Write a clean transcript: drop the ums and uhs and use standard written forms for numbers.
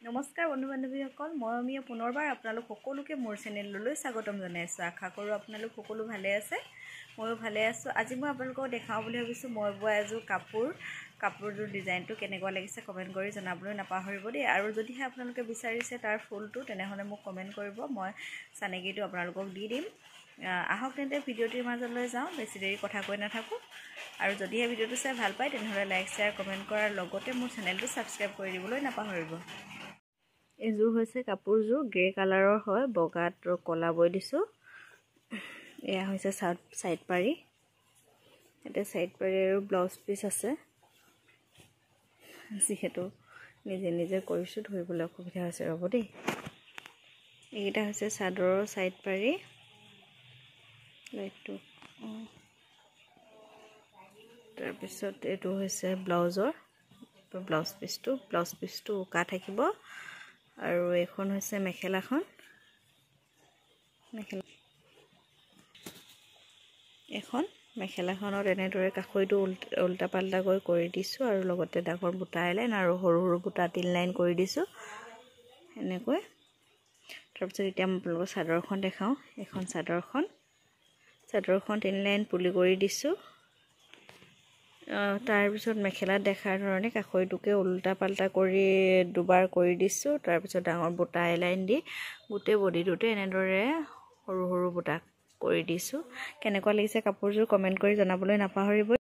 নমস্কাৰ বন্ধু বান্ধৱীসকল, মই পুনৰবাৰ আপোনালোক সকলোকে মোৰ চেনেললৈ স্বাগতম জনাইছোঁ। আশা কৰোঁ আপোনালোক সকলো ভালে আছে, ময়ো ভালে আছোঁ। আজি মই আপোনালোকক দেখাওঁ বুলি ভাবিছোঁ মই বোৱা এযোৰ কাপোৰযোৰ ডিজাইনটো কেনেকুৱা লাগিছে কমেণ্ট কৰি জনাবলৈ নাপাহৰিব দেই। আৰু যদিহে আপোনালোকে বিচাৰিছে তাৰ ফুলটো তেনেহ'লে মোক কমেণ্ট কৰিব, মই চানেকিটো আপোনালোকক দি দিম। আহক তেন্তে ভিডিঅ'টিৰ মাজলৈ যাওঁ, বেছি দেৰি কথা কৈ নাথাকোঁ। আৰু যদিহে ভিডিঅ'টো চাই ভাল পায় তেনেহ'লে লাইক শ্বেয়াৰ কমেণ্ট কৰাৰ লগতে মোৰ চেনেলটো ছাবস্ক্ৰাইব কৰি দিবলৈ নাপাহৰিব। এইযোৰ হৈছে কাপোৰযোৰ গ্ৰে কালাৰৰ হয়, বগাত কলা বৈ দিছোঁ। এয়া হৈছে চাইড পাৰি, ইয়াতে চাইড পাৰি আৰু ব্লাউজ পিচ আছে। যিহেতু নিজে কৰিছোঁ ধৰিবলৈ অসুবিধা হৈছে, ৰ'ব দেই। এইকেইটা হৈছে চাদৰৰ চাইড পাৰি, লাইটটো। তাৰপিছত এইটো হৈছে ব্লাউজৰ ব্লাউজ পিচটো উকা থাকিব। আৰু এইখন হৈছে মেখেলাখন, মেখেলাখনত এনেদৰে কাষৈটো উল্টা পাল্টাকৈ কৰি দিছোঁ আৰু লগতে ডাঙৰ বুটা এলাইন আৰু সৰু সৰু বুটা 3 লাইন কৰি দিছোঁ এনেকৈ। তাৰপিছত এতিয়া মই আপোনালোকক চাদৰখন দেখাওঁ। এখন চাদৰখন 3 লাইন পুলি কৰি দিছোঁ। তাৰপিছত মেখেলাত দেখাৰ ধৰণে কাষৈটোকে উল্টা পাল্টা কৰি দুবাৰ কৰি দিছোঁ। তাৰপিছত ডাঙৰ বুটা এলাইন দি গোটেই বডিটোতে এনেদৰে সৰু সৰু বুটা কৰি দিছোঁ। কেনেকুৱা লাগিছে কাপোৰযোৰ কমেণ্ট কৰি জনাবলৈ নাপাহৰিব।